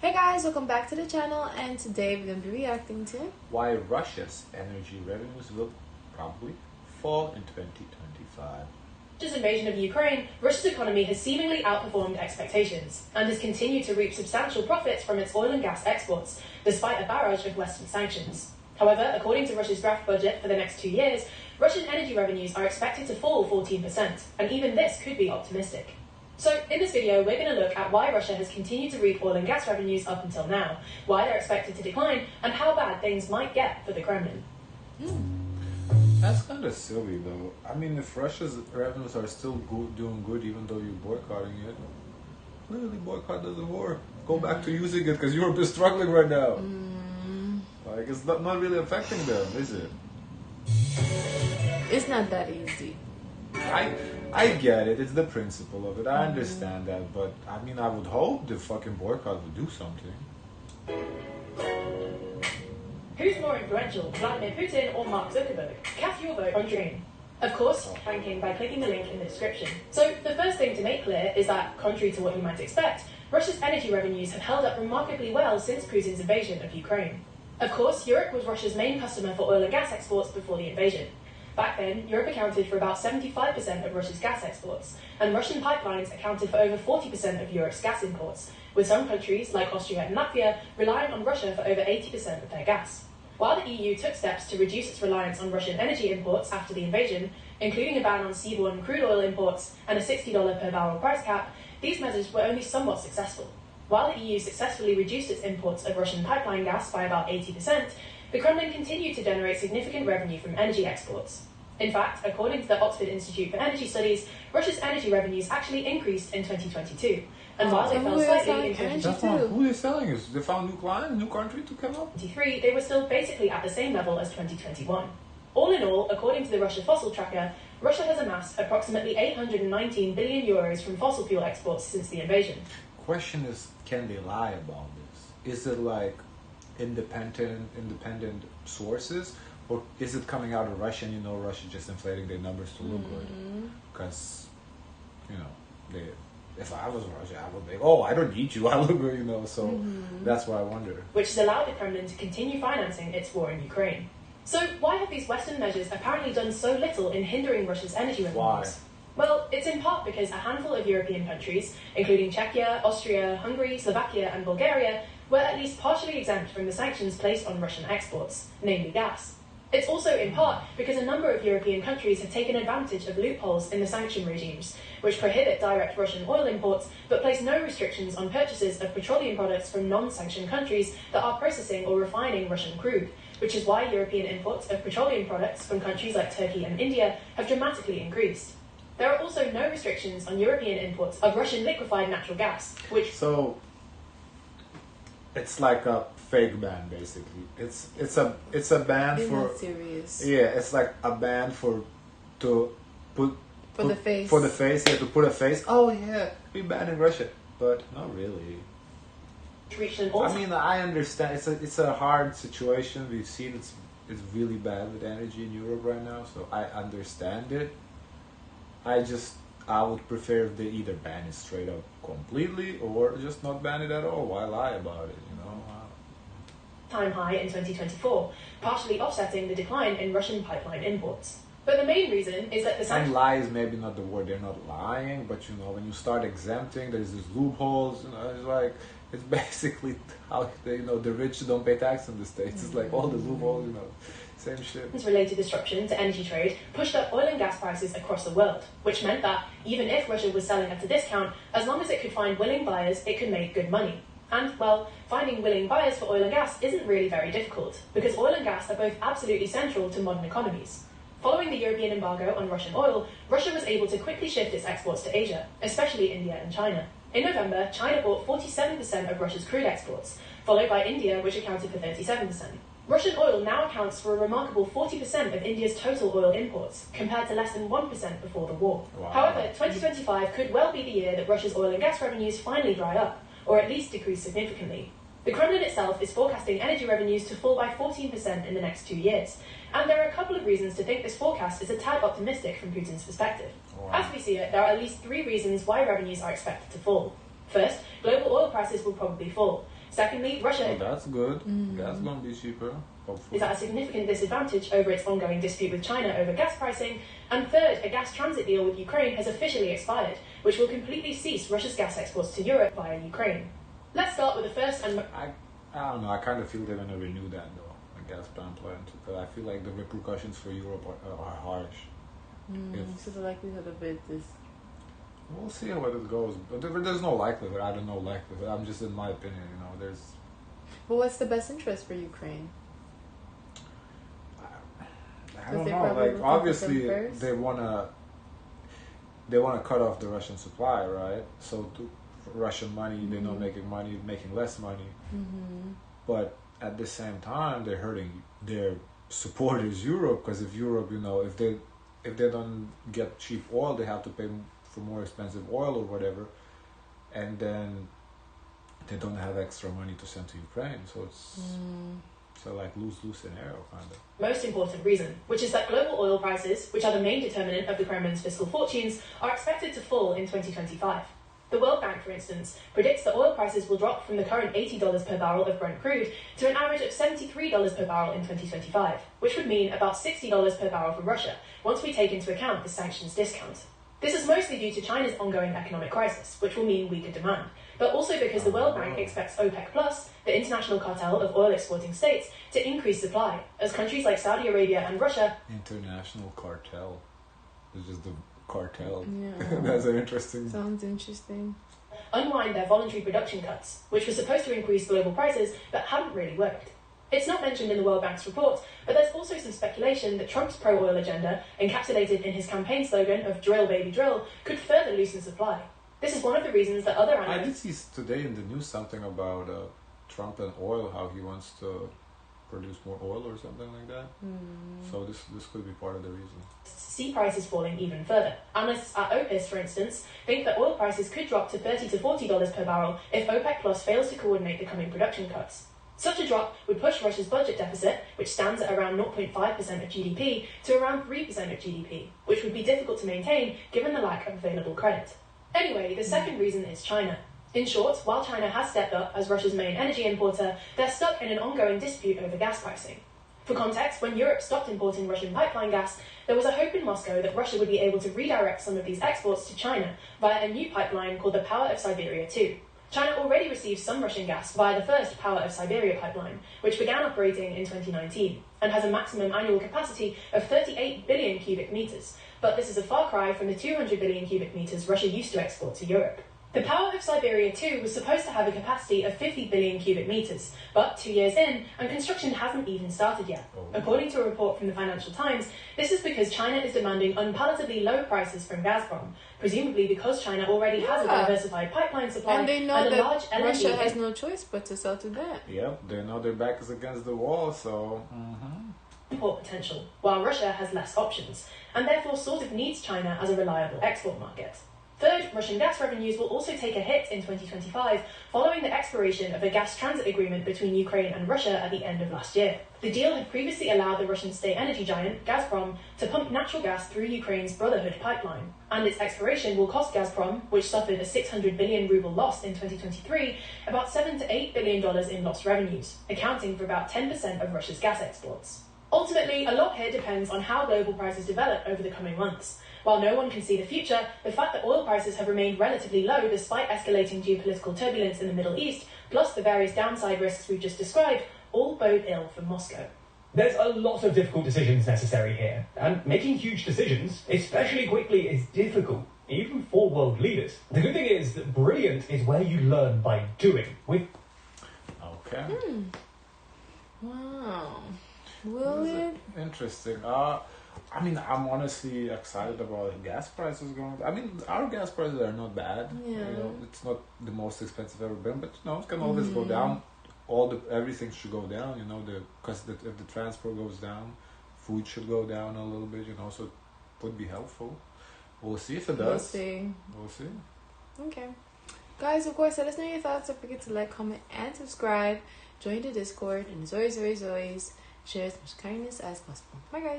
Hey guys, welcome back to the channel, and today we're going to be reacting to why Russia's energy revenues will probably fall in 2025. Russia's invasion of Ukraine, Russia's economy has seemingly outperformed expectations and has continued to reap substantial profits from its oil and gas exports, despite a barrage of Western sanctions. However, according to Russia's draft budget for the next 2 years, Russian energy revenues are expected to fall 14%, and even this could be optimistic. So, in this video, we're going to look at why Russia has continued to reap oil and gas revenues up until now, why they're expected to decline, and how bad things might get for the Kremlin. That's kind of silly, though. I mean, if Russia's revenues are still doing good, even though you're boycotting it, clearly boycott doesn't work. Go back to using it because Europe is struggling right now. Like, it's not really affecting them, is it? It's not that easy. I get it. It's the principle of it. I understand that, but I mean, I would hope the fucking boycott would do something. Who's more influential, Vladimir Putin or Mark Zuckerberg? Cast your vote on Dream. Of course, ranking by clicking the link in the description. So, the first thing to make clear is that, contrary to what you might expect, Russia's energy revenues have held up remarkably well since Putin's invasion of Ukraine. Of course, Europe was Russia's main customer for oil and gas exports before the invasion. Back then, Europe accounted for about 75% of Russia's gas exports, and Russian pipelines accounted for over 40% of Europe's gas imports, with some countries, like Austria and Latvia, relying on Russia for over 80% of their gas. While the EU took steps to reduce its reliance on Russian energy imports after the invasion, including a ban on seaborne crude oil imports and a $60 per barrel price cap, these measures were only somewhat successful. While the EU successfully reduced its imports of Russian pipeline gas by about 80%, the Kremlin continued to generate significant revenue from energy exports. In fact, according to the Oxford Institute for Energy Studies, Russia's energy revenues actually increased in 2022. And while they fell slightly in 2023, who they're selling is they found new client, new country to come up. they were still basically at the same level as 2021. All in all, according to the Russia Fossil Tracker, Russia has amassed approximately 819 billion euros from fossil fuel exports since the invasion. Question is, can they lie about this? Is it like independent sources, or is it coming out of Russia and Russia just inflating their numbers to look good? Because, if I was Russia, I would be, I don't need you, I look good, so that's what I wonder. Which has allowed the Kremlin to continue financing its war in Ukraine. So why have these Western measures apparently done so little in hindering Russia's energy revenues? Why? Well, it's in part because a handful of European countries, including Czechia, Austria, Hungary, Slovakia and Bulgaria, were at least partially exempt from the sanctions placed on Russian exports, namely gas. It's also in part because a number of European countries have taken advantage of loopholes in the sanction regimes, which prohibit direct Russian oil imports but place no restrictions on purchases of petroleum products from non-sanctioned countries that are processing or refining Russian crude, which is why European imports of petroleum products from countries like Turkey and India have dramatically increased. There are also no restrictions on European imports of Russian liquefied natural gas, which... So, it's like a fake ban, basically. It's a ban They're for... not serious. Yeah, it's like a ban to put the face. For the face, yeah, to put a face. Oh yeah, we banned in Russia, but not really. I mean, I understand. It's a hard situation. We've seen it's really bad with energy in Europe right now, so I understand it. I would prefer if they either ban it straight up completely or just not ban it at all. Why lie about it, time high in 2024, partially offsetting the decline in Russian pipeline imports. But the main reason is that the And lie is maybe not the word, they're not lying, but when you start exempting, there's these loopholes, it's basically how the rich don't pay tax in the States. It's like all the loopholes, same shit. Related disruption to energy trade pushed up oil and gas prices across the world, which meant that even if Russia was selling at a discount, as long as it could find willing buyers, it could make good money. And, well, finding willing buyers for oil and gas isn't really very difficult, because oil and gas are both absolutely central to modern economies. Following the European embargo on Russian oil, Russia was able to quickly shift its exports to Asia, especially India and China. In November, China bought 47% of Russia's crude exports, followed by India, which accounted for 37%. Russian oil now accounts for a remarkable 40% of India's total oil imports, compared to less than 1% before the war. Wow. However, 2025 could well be the year that Russia's oil and gas revenues finally dry up, or at least decrease significantly. The Kremlin itself is forecasting energy revenues to fall by 14% in the next 2 years, and there are a couple of reasons to think this forecast is a tad optimistic from Putin's perspective. Wow. As we see it, there are at least 3 reasons why revenues are expected to fall. First, global oil prices will probably fall. Secondly, Russia that's good. Gas gonna be cheaper, hopefully. is at a significant disadvantage over its ongoing dispute with China over gas pricing. And third, a gas transit deal with Ukraine has officially expired, which will completely cease Russia's gas exports to Europe via Ukraine. Let's start with the first and... I don't know, I kind of feel they're gonna renew that though, the gas plant, because I feel like the repercussions for Europe are harsh. So the likelihood of it is... We'll see how it goes, but there's no likelihood. I don't know likelihood. I'm just in my opinion, there's... But what's the best interest for Ukraine? I don't know. Like obviously they wanna cut off the Russian supply, right? So Russian money, they're not making money, making less money. But at the same time, they're hurting their supporters, Europe, because if Europe, if they don't get cheap oil, they have to pay for more expensive oil or whatever, and then they don't have extra money to send to Ukraine. So it's like lose-lose scenario, kind of. Most important reason, which is that global oil prices, which are the main determinant of the Kremlin's fiscal fortunes, are expected to fall in 2025. The World Bank, for instance, predicts that oil prices will drop from the current $80 per barrel of Brent crude to an average of $73 per barrel in 2025, which would mean about $60 per barrel for Russia, once we take into account the sanctions discount. This is mostly due to China's ongoing economic crisis, which will mean weaker demand, but also because the World Bank expects OPEC+, the international cartel of oil exporting states, to increase supply, as countries like Saudi Arabia and Russia... International cartel. It's just the cartel. Yeah. That's an interesting... Sounds interesting. ...unwind their voluntary production cuts, which were supposed to increase global prices, but haven't really worked. It's not mentioned in the World Bank's report, but there's also some speculation that Trump's pro-oil agenda, encapsulated in his campaign slogan of "Drill, baby, drill," could further loosen supply. This is one of the reasons that other analysts... I did see today in the news something about Trump and oil, how he wants to produce more oil or something like that. So this could be part of the reason. See prices falling even further. Analysts at OPIS, for instance, think that oil prices could drop to $30 to $40 per barrel if OPEC Plus fails to coordinate the coming production cuts. Such a drop would push Russia's budget deficit, which stands at around 0.5% of GDP, to around 3% of GDP, which would be difficult to maintain given the lack of available credit. Anyway, the second reason is China. In short, while China has stepped up as Russia's main energy importer, they're stuck in an ongoing dispute over gas pricing. For context, when Europe stopped importing Russian pipeline gas, there was a hope in Moscow that Russia would be able to redirect some of these exports to China via a new pipeline called the Power of Siberia 2. China already receives some Russian gas via the first Power of Siberia pipeline, which began operating in 2019, and has a maximum annual capacity of 38 billion cubic meters, but this is a far cry from the 200 billion cubic meters Russia used to export to Europe. The Power of Siberia 2 was supposed to have a capacity of 50 billion cubic meters, but 2 years in, and construction hasn't even started yet. According to a report from the Financial Times, this is because China is demanding unpalatably low prices from Gazprom, presumably because China already has a diversified pipeline supply and they know a that large LNG Russia has no choice but to sell to them. Yep, they know their back is against the wall, so... import potential, while Russia has less options, and therefore sort of needs China as a reliable export market. Third, Russian gas revenues will also take a hit in 2025 following the expiration of a gas transit agreement between Ukraine and Russia at the end of last year. The deal had previously allowed the Russian state energy giant, Gazprom, to pump natural gas through Ukraine's Brotherhood pipeline, and its expiration will cost Gazprom, which suffered a 600 billion ruble loss in 2023, about $7 to $8 billion in lost revenues, accounting for about 10% of Russia's gas exports. Ultimately, a lot here depends on how global prices develop over the coming months. While no one can see the future, the fact that oil prices have remained relatively low despite escalating geopolitical turbulence in the Middle East, plus the various downside risks we've just described, all bode ill for Moscow. There's a lot of difficult decisions necessary here, and making huge decisions, especially quickly, is difficult, even for world leaders. The good thing is that brilliant is where you learn by doing. Okay. Wow. Will it? Interesting. I mean, I'm honestly excited about gas prices going. I mean, our gas prices are not bad. Yeah. It's not the most expensive ever been, but it can always go down. Everything should go down. Because if the transport goes down, food should go down a little bit. So it would be helpful. We'll see if it does. We'll see. Okay. Guys, of course, let us know your thoughts. Don't forget to like, comment, and subscribe. Join the Discord, and as always, share as much kindness as possible. Bye, guys.